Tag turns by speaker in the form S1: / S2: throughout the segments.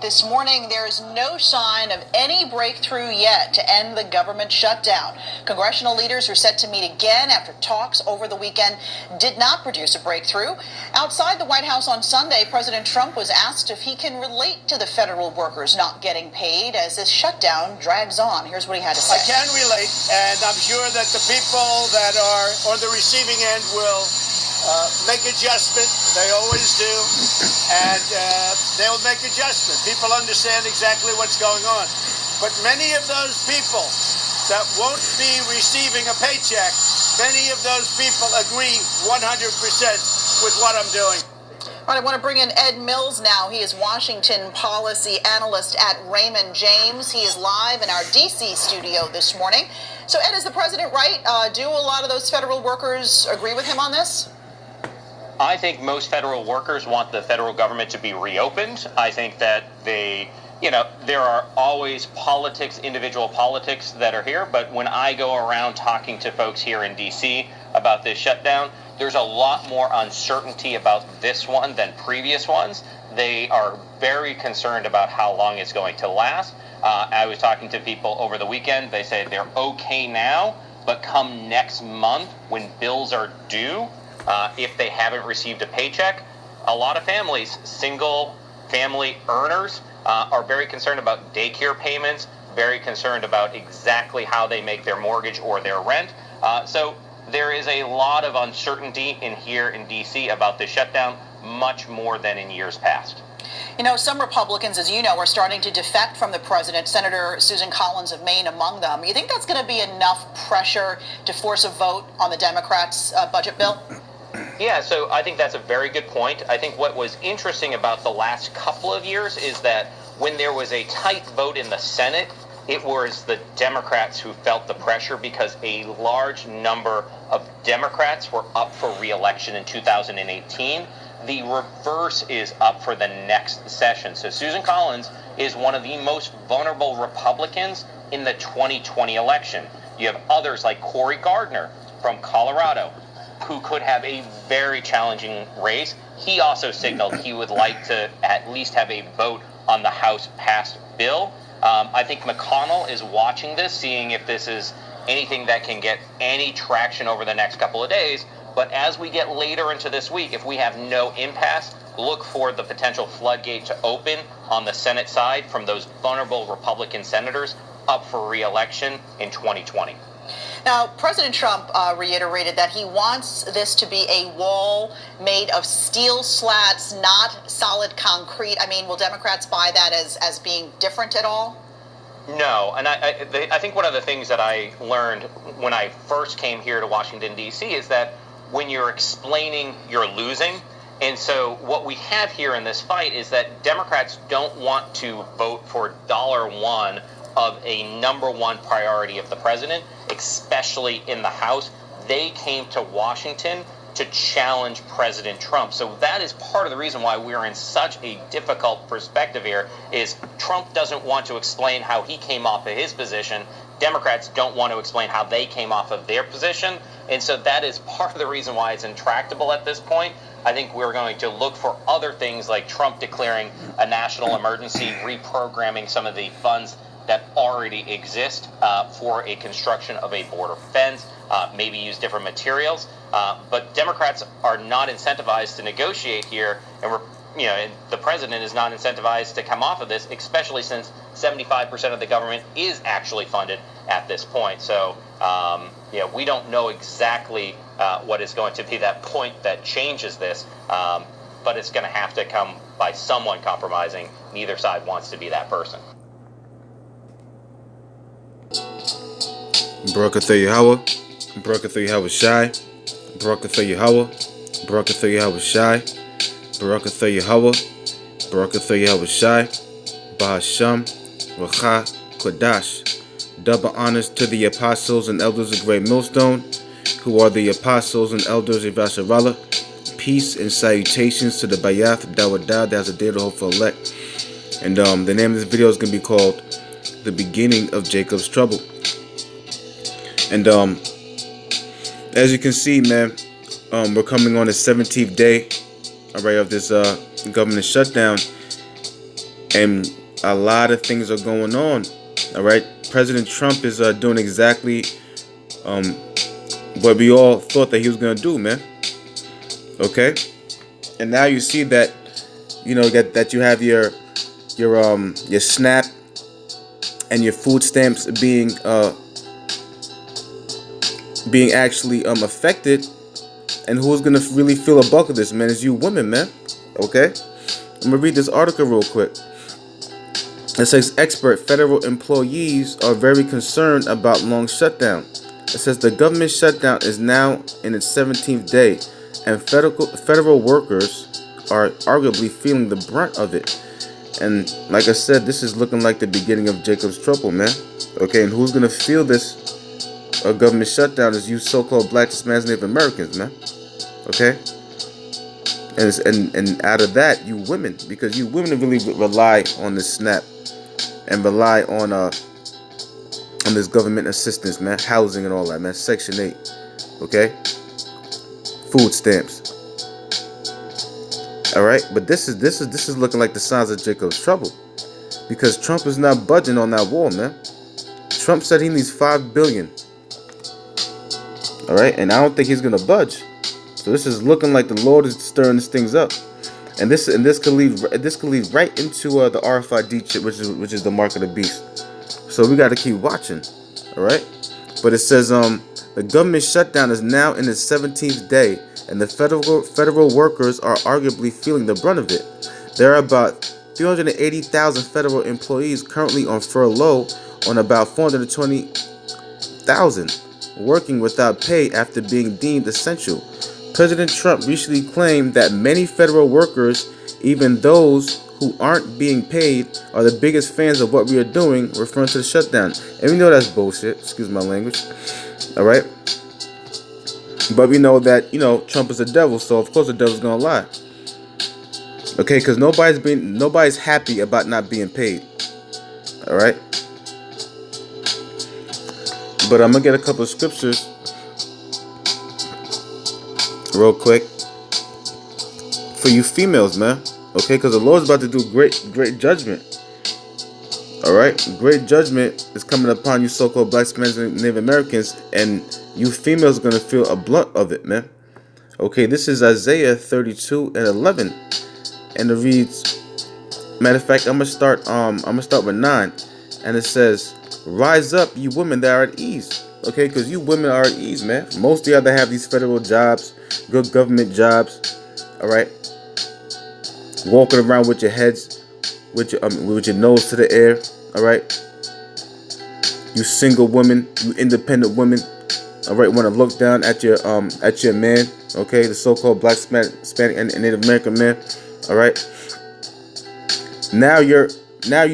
S1: This morning, there is no sign of any breakthrough yet to end the government shutdown. Congressional leaders are set to meet again after talks over the weekend did not produce a breakthrough. Outside the White House on Sunday, President Trump was asked if he can relate to the federal workers not getting paid as this shutdown drags on. Here's what he had to say.
S2: I can relate, and I'm sure that the people that are on the receiving end will make adjustment. They always do, and they'll make adjustment. People understand exactly what's going on. But many of those people that won't be receiving a paycheck, many of those people agree 100% with what I'm doing.
S1: All right, I want to bring in Ed Mills now. He is Washington policy analyst at Raymond James. He is live in our D.C. studio this morning. So, Ed, is the president right? Do a lot of those federal workers agree with him on this?
S3: I think most federal workers want the federal government to be reopened. I think that there are always politics, individual politics that are here. But when I go around talking to folks here in D.C. about this shutdown, there's a lot more uncertainty about this one than previous ones. They are very concerned about how long it's going to last. I was talking to people over the weekend. They say they're okay now, but come next month when bills are due, if they haven't received a paycheck, a lot of families, single family earners, are very concerned about daycare payments, very concerned about exactly how they make their mortgage or their rent. So there is a lot of uncertainty here in D.C. about the shutdown, much more than in years past.
S1: You know, some Republicans, as you know, are starting to defect from the president, Senator Susan Collins of Maine among them. You think that's going to be enough pressure to force a vote on the Democrats' budget bill?
S3: Yeah, so I think that's a very good point. I think what was interesting about the last couple of years is that when there was a tight vote in the Senate, it was the Democrats who felt the pressure because a large number of Democrats were up for re-election in 2018. The reverse is up for the next session. So Susan Collins is one of the most vulnerable Republicans in the 2020 election. You have others like Cory Gardner from Colorado, who could have a very challenging race. He also signaled he would like to at least have a vote on the House passed bill. I think McConnell is watching this, seeing if this is anything that can get any traction over the next couple of days. But as we get later into this week, if we have no impasse, look for the potential floodgate to open on the Senate side from those vulnerable Republican senators up for re-election in 2020.
S1: Now, President Trump reiterated that he wants this to be a wall made of steel slats, not solid concrete. I mean, will Democrats buy that as being different at all?
S3: No, and I think one of the things that I learned when I first came here to Washington, D.C. is that when you're explaining, you're losing. And so what we have here in this fight is that Democrats don't want to vote for $1 of a number one priority of the president, especially in the House. They came to Washington to challenge President Trump. So that is part of the reason why we're in such a difficult perspective here, is Trump doesn't want to explain how he came off of his position. Democrats don't want to explain how they came off of their position. And so that is part of the reason why it's intractable at this point. I think we're going to look for other things like Trump declaring a national emergency, reprogramming some of the funds that already exist for a construction of a border fence, maybe use different materials. But Democrats are not incentivized to negotiate here, and the president is not incentivized to come off of this, especially since 75% of the government is actually funded at this point. So, we don't know exactly what is going to be that point that changes this, but it's going to have to come by someone compromising. Neither side wants to be that person.
S4: Barakatha Yahweh, Barakatha Yahweh Shai, Barakatha Yahweh, Barakatha Yahweh Shai, Barakatha Yahweh, Barakatha Yahweh Shai, Bahasham, Racha, Kodash. Double honors to the apostles and elders of Great Millstone, who are the apostles and elders of Yasharallah. Peace and salutations to the Bayath Dawadah that has a day to hope for elect. And the name of this video is going to be called The Beginning of Jacob's Trouble. And as you can see, man, we're coming on the 17th day, alright, of this government shutdown. And a lot of things are going on. All right, President Trump is doing exactly what we all thought that he was gonna do, man. Okay, and now you see that, that you have your SNAP and your food stamps being actually affected. And who's gonna really feel a bulk of this, man, is you women, man. Okay, I'm gonna read this article real quick. It says federal employees are very concerned about long shutdown. It says the government shutdown is now in its 17th day, and federal workers are arguably feeling the brunt of it. And like I said, this is looking like the beginning of Jacob's trouble, man. Okay, and who's gonna feel this government shutdown is you so-called Black, Hispanics, Native Americans, man. Okay, and out of that, you women, because you women really rely on this SNAP and rely on this government assistance, man, housing and all that, man, Section 8, okay, food stamps. All right, but this is looking like the signs of Jacob's trouble, because Trump is not budging on that wall, man. Trump said he needs $5 billion. All right, and I don't think he's gonna budge. So this is looking like the Lord is stirring these things up, and this could lead right into the RFID chip, which is the mark of the beast. So we got to keep watching. All right, but it says the government shutdown is now in its 17th day, and the federal workers are arguably feeling the brunt of it. There are about 380,000 federal employees currently on furlough, on about 420,000 working without pay after being deemed essential. President Trump recently claimed that many federal workers, even those who aren't being paid, are the biggest fans of what we are doing, referring to the shutdown. And we know that's bullshit. Excuse my language. All right. But we know that, Trump is a devil, so of course the devil's gonna lie. Okay, because nobody's happy about not being paid. All right. But I'm gonna get a couple of scriptures real quick for you females, man. Okay, because the Lord's about to do great judgment. All right, great judgment is coming upon you, so-called Black, Hispanics, and Native Americans, and you females are gonna feel a blunt of it, man. Okay, this is Isaiah 32:11, and it reads. Matter of fact, I'm gonna start with 9, and it says, "Rise up, you women that are at ease." Okay, because you women are at ease, man. Most of y'all that have these federal jobs, good government jobs, all right, walking around with your heads, with your nose to the air, all right. You single women, you independent women, all right, want to look down at your man, okay, the so-called Black, Hispanic, and Native American man, all right. Now you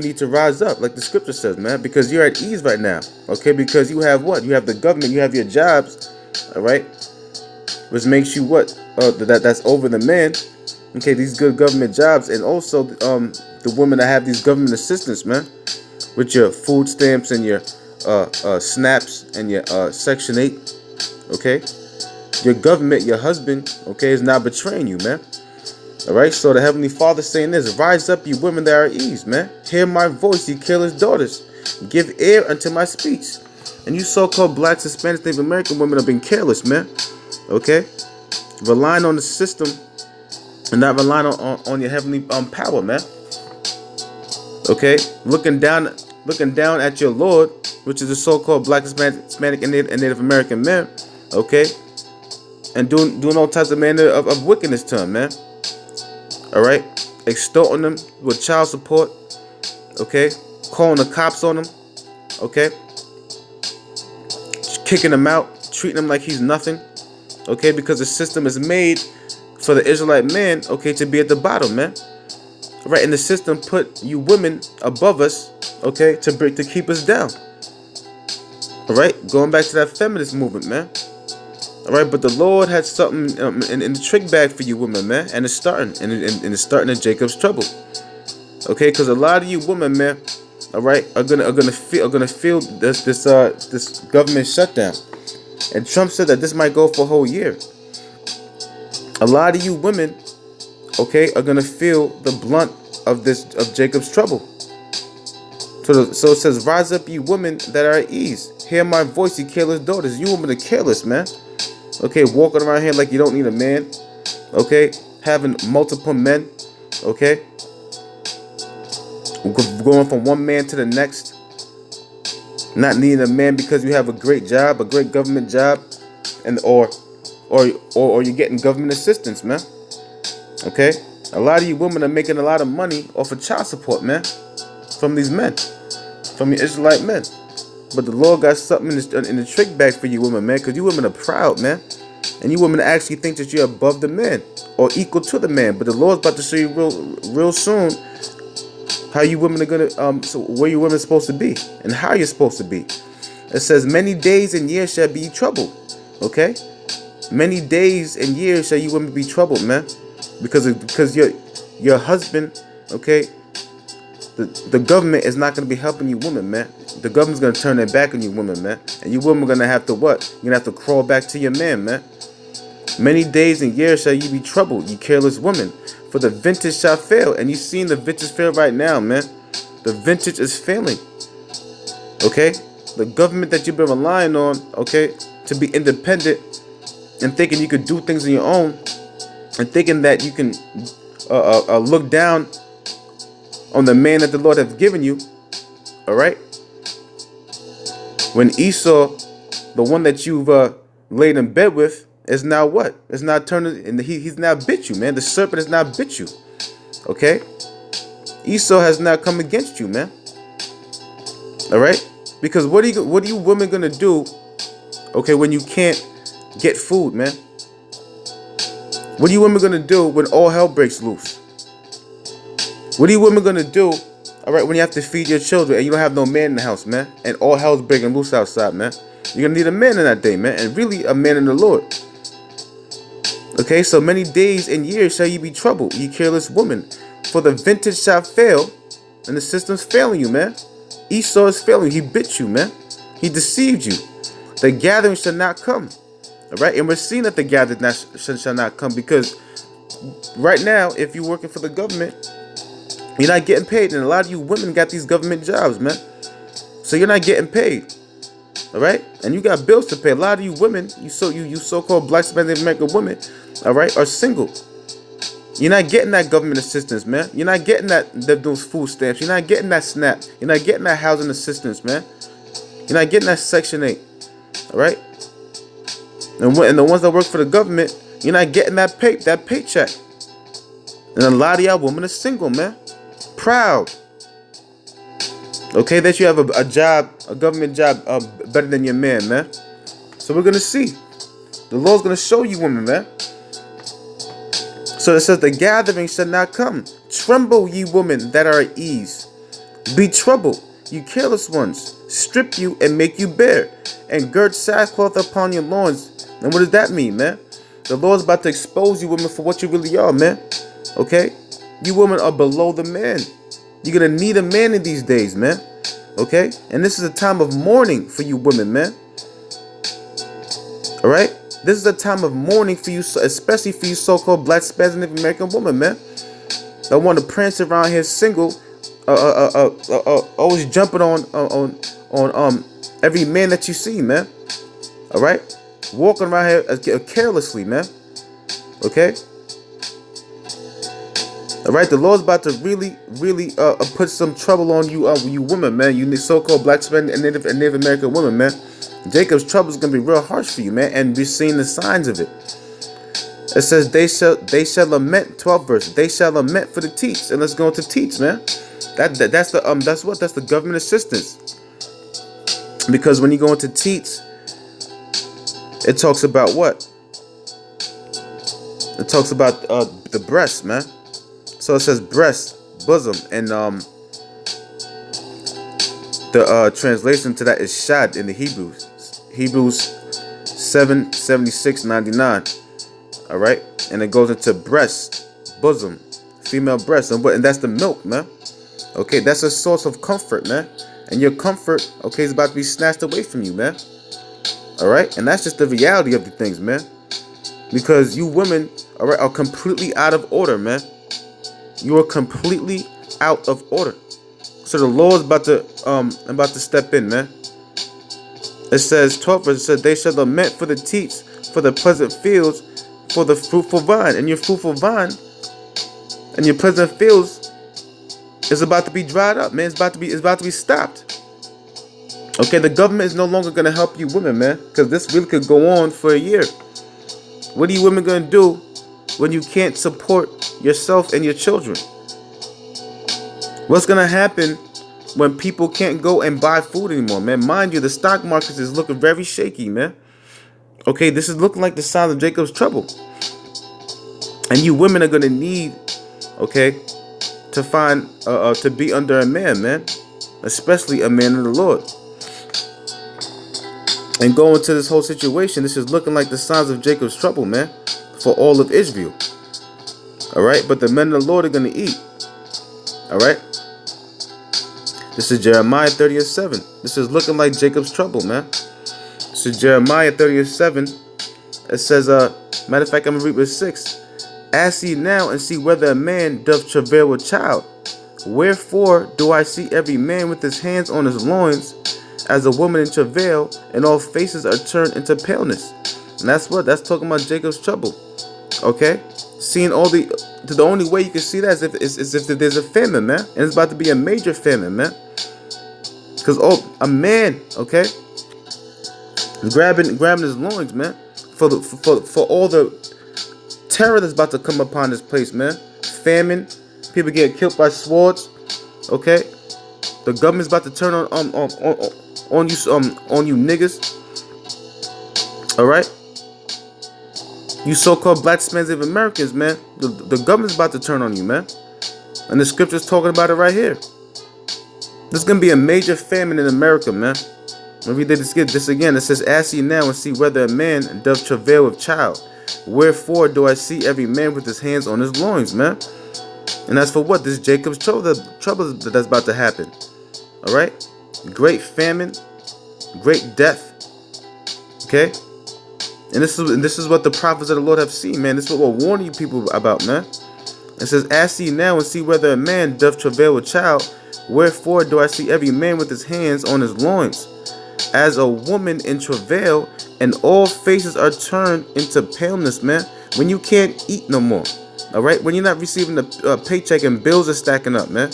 S4: need to rise up, like the scripture says, man, because you're at ease right now, okay? Because you have what? You have the government, you have your jobs, all right? Which makes you what? That's over the men, okay? These good government jobs, and also the women that have these government assistance, man, with your food stamps and your snaps and your Section 8, okay? Your government, your husband, okay, is not betraying you, man. All right, so the Heavenly Father saying this: "Rise up, you women that are at ease, man. Hear my voice, you careless daughters. Give ear unto my speech." And you so-called Blacks, Hispanics, Native American women have been careless, man. Okay, relying on the system and not relying on your heavenly power, man. Okay, looking down at your Lord, which is the so-called Black, Hispanic, and Native American men. Okay, and doing all types of manner of wickedness to them, man. All right, extorting them with child support, okay, calling the cops on them, okay, kicking them out, treating him like he's nothing, okay, because the system is made for the Israelite man, okay, to be at the bottom, man. Right, and the system put you women above us, okay, to keep us down. All right, going back to that feminist movement, man. All right, but the Lord had something in the trick bag for you women, man, and it's starting, and it's starting in Jacob's trouble. Okay, because a lot of you women, man, all right, are gonna feel this government shutdown, and Trump said that this might go for a whole year. A lot of you women, okay, are gonna feel the blunt of Jacob's trouble. So it says, rise up, you women that are at ease. Hear my voice, you careless daughters. You women are careless, man. Okay, walking around here like you don't need a man. Okay, having multiple men. Okay, going from one man to the next. Not needing a man because you have a great job, a great government job, and or you're getting government assistance, man. Okay, a lot of you women are making a lot of money off of child support, man, from these men, from your Israelite men. But the Lord got something in the trick bag for you women, man, because you women are proud, man. And you women actually think that you're above the man or equal to the man. But the Lord's about to show you real soon how you women are gonna so where you women are supposed to be and how you're supposed to be. It says, many days and years shall be troubled. Okay? Many days and years shall you women be troubled, man. Because your husband, okay, the government is not gonna be helping you women, man. The government's gonna turn their back on you women, man. And you women are gonna have to what? You're gonna have to crawl back to your man, man. Many days and years shall you be troubled, you careless woman, for the vintage shall fail. And you seen the vintage fail right now, man. The vintage is failing. Okay? The government that you've been relying on, okay, to be independent and thinking you could do things on your own and thinking that you can look down on the man that the Lord has given you. All right? When Esau, the one that you've laid in bed with, is now what? Is now turning, and he's now bit you, man. The serpent has now bit you. Okay? Esau has now come against you, man. All right? Because what are you women gonna do? Okay, when you can't get food, man. What are you women gonna do when all hell breaks loose? What are you women gonna do? All right, when you have to feed your children and you don't have no man in the house, man, and all hell's breaking loose outside, man. You're gonna need a man in that day, man, and really a man in the Lord. Okay, so many days and years shall you be troubled, you careless woman, for the vintage shall fail, and the system's failing you, man. Esau is failing you. He bit you, man. He deceived you. The gathering shall not come. All right, and we're seeing that the gathering shall not come because right now, if you're working for the government, you're not getting paid, and a lot of you women got these government jobs, man. So you're not getting paid. All right, and you got bills to pay. A lot of you women, you so-called black Spanish American women, all right, are single. You're not getting that government assistance, man. You're not getting those food stamps. You're not getting that SNAP. You're not getting that housing assistance, man. You're not getting that Section 8. All right, and the ones that work for the government, you're not getting that paycheck. And a lot of y'all women are single, man. Proud. Okay, that you have a job, a government job, better than your man. So we're gonna see. The Lord's gonna show you women, man. So it says, the gathering shall not come. Tremble, ye women that are at ease. Be troubled, you careless ones. Strip you and make you bare, and gird sackcloth upon your loins. And what does that mean, man? The Lord's about to expose you women for what you really are, man. Okay? You women are below the man. You're gonna need a man in these days, man. Okay? And this is a time of mourning for you women, man. Alright? This is a time of mourning for you, especially for you so-called black Spanish American women, man. That want to prance around here single, always jumping on every man that you see, man. Alright? Walking around here carelessly, man. Okay? All right, the Lord's about to really put some trouble on you, you women, man. You so-called black Spanish and Native American women, man. Jacob's trouble is gonna be real harsh for you, man, and we're seeing the signs of it. It says they shall lament. 12th verse. They shall lament for the teats, and let's go into teats, man. That's the government assistance. Because when you go into teats, it talks about what? It talks about the breast, man. So it says breast, bosom, and the translation to that is shad in the Hebrews 7:76-99. All right, and it goes into breast, bosom, female breast, and that's the milk, man. Okay, that's a source of comfort, man. And your comfort, okay, is about to be snatched away from you, man. All right, and that's just the reality of the things, man. because you women, all right, are completely out of order, man. You are completely out of order. So the Lord's about to step in, man. It says 12 verse, it says, they shall lament for the teats, for the pleasant fields, for the fruitful vine. And your fruitful vine and your pleasant fields is about to be dried up, man. It's about to be stopped. Okay, the government is no longer gonna help you women, man, because this really could go on for a year. What are you women gonna do when you can't support yourself and your children? What's gonna happen when people can't go and buy food anymore, man? Mind you, the stock market is looking very shaky, man. Okay, this is looking like the sign of Jacob's trouble. And you women are gonna need, okay, to find to be under a man, man, especially a man of the Lord. And go into this whole situation, this is looking like the signs of Jacob's trouble, man, for all of Israel. All right, but the men of the Lord are gonna eat. All right. This is Jeremiah 30:7. This is looking like Jacob's trouble, man. This is Jeremiah 30:7. It says, matter of fact, I'm gonna read verse 6. Ask ye now and see whether a man doth travail with child. Wherefore do I see every man with his hands on his loins, as a woman in travail, and all faces are turned into paleness. And that's talking about Jacob's trouble. Okay? Seeing the only way you can see that is if there's a famine, man. And it's about to be a major famine, man. Because a man, okay, grabbing his loins, man, for all the terror that's about to come upon this place, man. Famine, people get killed by swords, okay. The government's about to turn on you niggas. All right, you so-called black Native Americans, man. The government's about to turn on you, man. And the scripture's talking about it right here. There's gonna be a major famine in America, man. When we did this again, it says, ask ye now and see whether a man doth travail with child. Wherefore do I see every man with his hands on his loins, man. And that's for what? This Jacob's trouble that's about to happen. All right? Great famine, great death. Okay? And this is what the prophets of the Lord have seen, man. This is what we're warning you people about, man. It says, ask ye now and see whether a man doth travail with child. Wherefore do I see every man with his hands on his loins, as a woman in travail, and all faces are turned into paleness, man. When you can't eat no more, all right? When you're not receiving the paycheck and bills are stacking up, man,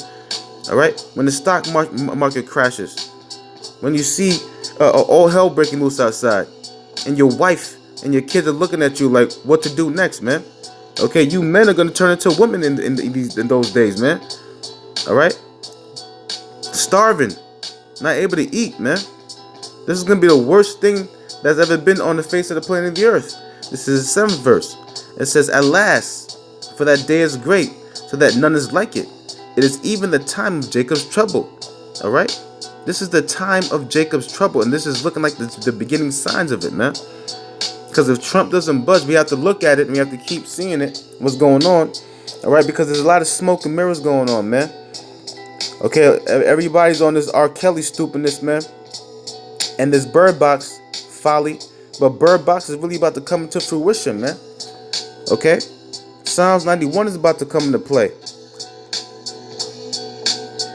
S4: all right? When the stock market crashes, when you see all hell breaking loose outside, and your wife and your kids are looking at you like, what to do next, man? Okay, you men are gonna turn into women in those days, man. All right? Starving, not able to eat, man. This is going to be the worst thing that's ever been on the face of the planet of the earth. This is the 7th verse. It says, alas, for that day is great, so that none is like it. It is even the time of Jacob's trouble. All right? This is the time of Jacob's trouble, and this is looking like the beginning signs of it, man. Because if Trump doesn't budge, we have to look at it, and we have to keep seeing it, what's going on. All right? Because there's a lot of smoke and mirrors going on, man. Okay, everybody's on this R. Kelly stupidness, man. And this Bird Box folly. But Bird Box is really about to come into fruition, man. Okay? Psalms 91 is about to come into play.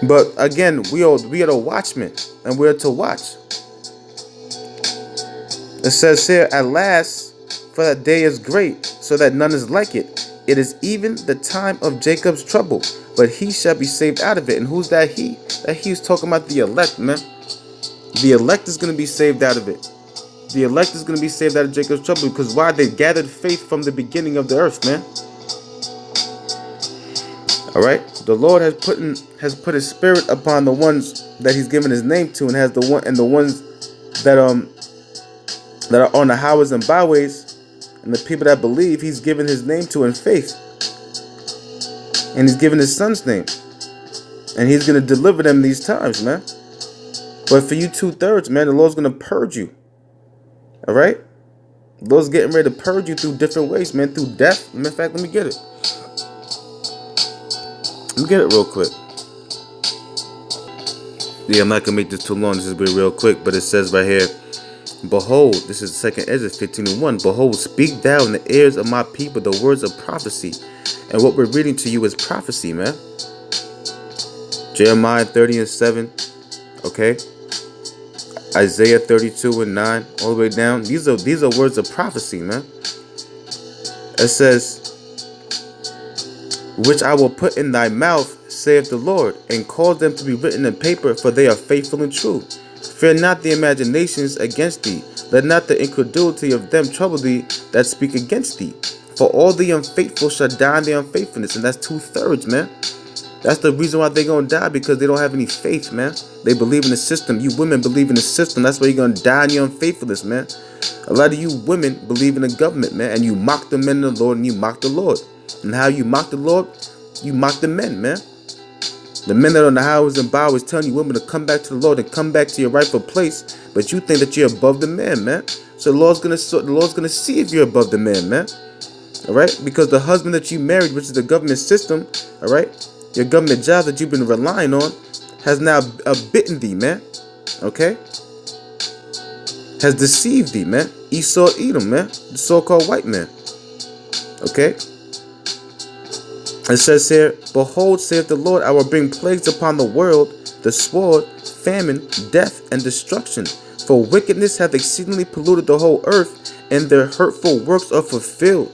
S4: But again, we are the watchmen, and we're to watch. It says here, at last, for that day is great, so that none is like it. It is even the time of Jacob's trouble, but he shall be saved out of it. And who's that he? That he's talking about the elect, man. The elect is going to be saved out of it. The elect is going to be saved out of Jacob's trouble, because why? They gathered faith from the beginning of the earth, man. All right, the Lord has put His Spirit upon the ones that He's given His name to, and the ones that are on the highways and byways, and the people that believe, He's given His name to in faith, and He's given His Son's name, and He's gonna deliver them these times, man. But for you 2/3, man, the Lord's gonna purge you. All right, the Lord's getting ready to purge you through different ways, man, through death. In fact, let me get it. Let me get it real quick. Yeah, I'm not gonna make this too long. This is gonna be real quick, but it says right here, Behold, this is 2nd Ezra 15:1. Behold, speak thou in the ears of my people the words of prophecy. And what we're reading to you is prophecy, man. Jeremiah 30:7. Okay. Isaiah 32:9, all the way down. These are words of prophecy, man. It says, which I will put in thy mouth, saith the Lord, and cause them to be written in paper, for they are faithful and true. Fear not the imaginations against thee. Let not the incredulity of them trouble thee that speak against thee. For all the unfaithful shall die in their unfaithfulness. And that's 2/3, man. That's the reason why they're going to die, because they don't have any faith, man. They believe in the system. You women believe in the system. That's why you're going to die in your unfaithfulness, man. A lot of you women believe in the government, man. And you mock the men of the Lord, and you mock the Lord. And how you mock the Lord? You mock the men, man. The men that are on the highways and byways telling you women to come back to the Lord and come back to your rightful place, but you think that you're above the man, man. So the Lord's gonna see if you're above the man, man. All right, because the husband that you married, which is the government system, all right, your government job that you've been relying on, has now bitten thee, man. Okay, has deceived thee, man. Esau, Edom, man, the so-called white man. Okay. It says here, behold, saith the Lord, I will bring plagues upon the world, the sword, famine, death, and destruction. For wickedness hath exceedingly polluted the whole earth, and their hurtful works are fulfilled.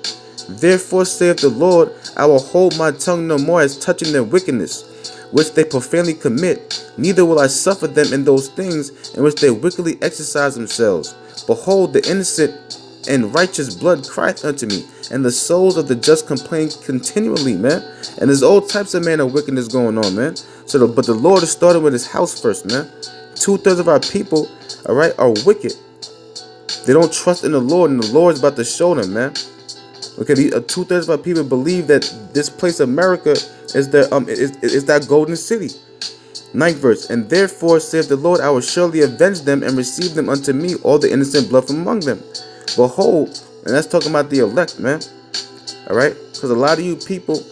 S4: Therefore saith the Lord, I will hold my tongue no more as touching their wickedness, which they profanely commit, neither will I suffer them in those things in which they wickedly exercise themselves. Behold, the innocent and righteous blood crieth unto me, and the souls of the just complain continually, man. And there's all types of man of wickedness going on, man. But the Lord is starting with his house first, man. 2/3 of our people, all right, are wicked. They don't trust in the Lord, and the Lord's about to show them, man. Okay, 2/3 of our people believe that this place, America, is that golden city. 9th verse, and therefore saith the Lord, I will surely avenge them and receive them unto me, all the innocent blood from among them. Behold, and that's talking about the elect, man. All right, because a lot of you people,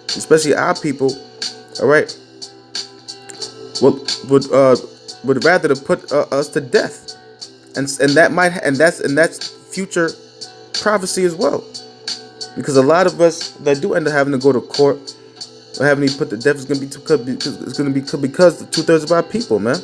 S4: especially our people, all right, would rather to put us to death, and that's future prophecy as well, because a lot of us that do end up having to go to court or having to put to death is going to be because the 2/3 of our people, man.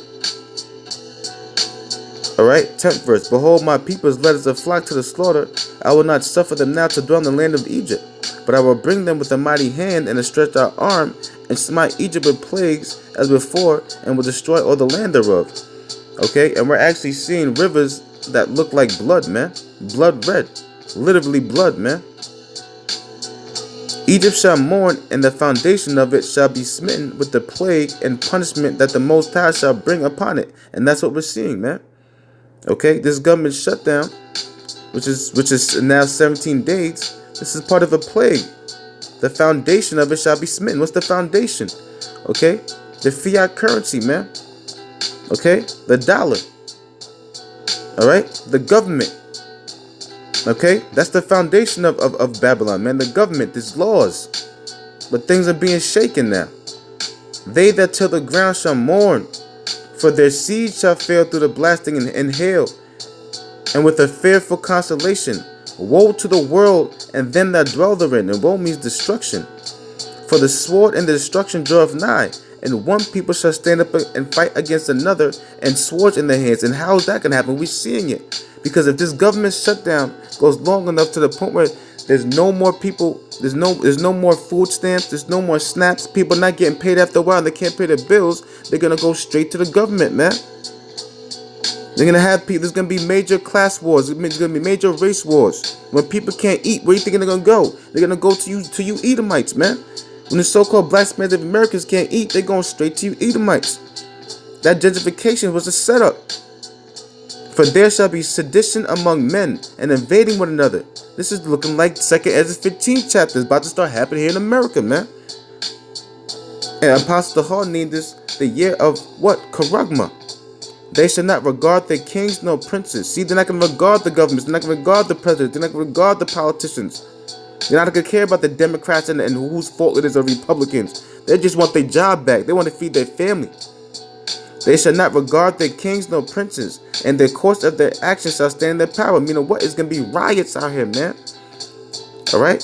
S4: All right, 10th verse. Behold, my people is led as a flock to the slaughter. I will not suffer them now to dwell in the land of Egypt, but I will bring them with a mighty hand and a stretched out arm, and smite Egypt with plagues as before, and will destroy all the land thereof. Okay, and we're actually seeing rivers that look like blood, man. Blood red. Literally blood, man. Egypt shall mourn, and the foundation of it shall be smitten with the plague and punishment that the Most High shall bring upon it. And that's what we're seeing, man. Okay, this government shutdown, which is now 17 days, this is part of a plague. The foundation of it shall be smitten. What's the foundation? Okay, the fiat currency, man. Okay, the dollar. All right, the government. Okay, that's the foundation of Babylon, man. The government, there's laws, but things are being shaken now. They that till the ground shall mourn, for their seed shall fail through the blasting and hail, and with a fearful consolation. Woe to the world and them that dwell therein. And woe means destruction. For the sword and the destruction draweth nigh, and one people shall stand up and fight against another, and swords in their hands. And how is that going to happen? We're seeing it. Because if this government shutdown goes long enough to the point where there's no more people, there's no more food stamps, there's no more snaps, people not getting paid after a while, they can't pay their bills, they're going to go straight to the government, man. They're going to have people, there's going to be major class wars, there's going to be major race wars. When people can't eat, where do you think they're going to go? They're going to go to you Edomites, man. When the so-called black Native Americans can't eat, they're going straight to you Edomites. That gentrification was a setup. For there shall be sedition among men, and invading one another. This is looking like 2nd Ezra 15 chapter. It's about to start happening here in America, man. And Apostle Hall named this the year of what? Karagma. They shall not regard their kings nor princes. See, they're not going to regard the governments. They're not going to regard the presidents. They're not going to regard the politicians. They're not going to care about the Democrats and whose fault it is or Republicans. They just want their job back. They want to feed their family. They shall not regard their kings nor princes, and the course of their actions shall stand in their power. Meaning what? It's going to be riots out here, man. All right?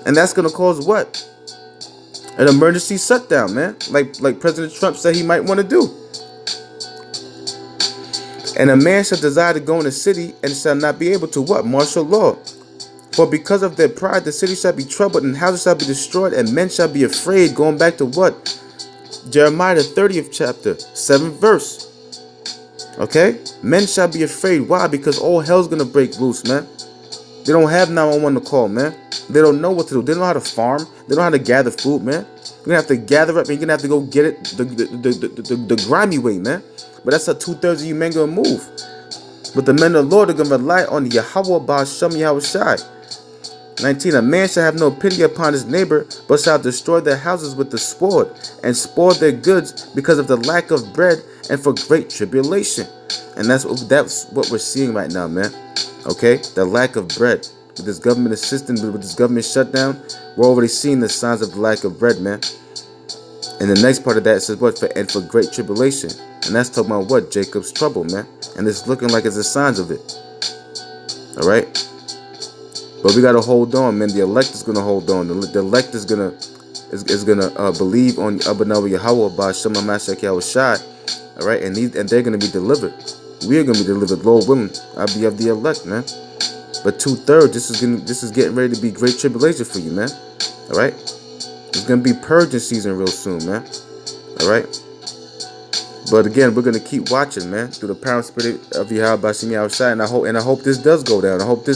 S4: And that's going to cause what? An emergency shutdown, man. Like President Trump said he might want to do. And a man shall desire to go in the city and shall not be able to what? Martial law. For because of their pride, the city shall be troubled and houses shall be destroyed and men shall be afraid. Going back to what? Jeremiah the 30th chapter, 7th verse. Okay? Men shall be afraid. Why? Because all hell's going to break loose, man. They don't have 911 to call, man. They don't know what to do. They don't know how to farm. They don't know how to gather food, man. You're going to have to gather up and you're going to have to go get it the grimy way, man. But that's how 2/3 of you men going to move. But the men of the Lord are going to rely on Yahweh Ba'ashem Yahweh Shai. 19. A man shall have no pity upon his neighbor, but shall destroy their houses with the sword, and spoil their goods because of the lack of bread and for great tribulation. And that's what we're seeing right now, man. Okay? The lack of bread. With this government assistance, with this government shutdown, we're already seeing the signs of the lack of bread, man. And the next part of that says what? And for great tribulation. And that's talking about what? Jacob's trouble, man. And it's looking like it's the signs of it. Alright? But we gotta hold on, man. The elect is gonna hold on. The elect is gonna believe on Abanawa Yahweh by Shema Mashak Yahweh Shai. Alright, and they're gonna be delivered. We are gonna be delivered, Lord willing. I'll be of the elect, man. But 2/3, this is getting ready to be great tribulation for you, man. Alright? It's gonna be purging season real soon, man. Alright? But again, we're gonna keep watching, man, through the power and spirit of Yahweh Bashim Yahweh Shai. And I hope this does go down. I hope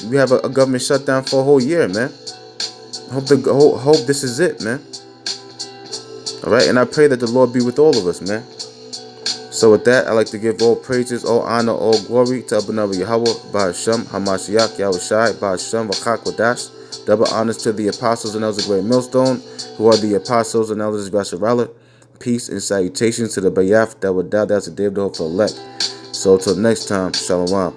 S4: we have a government shutdown for a whole year, man. Hope this is it, man. Alright, and I pray that the Lord be with all of us, man. So with that, I like to give all praises, all honor, all glory to Abanawa Yahweh, Ba'ashem, Hamashiach, Yahweh Shai, Ba'ashem, V'chak Wadash. Double honors to the apostles and elders of Great Millstone, who are the apostles and elders of Yasharallah. Peace and salutations to the Bayaf that would die. That's the day of the hope for elect. So until next time, Shalom.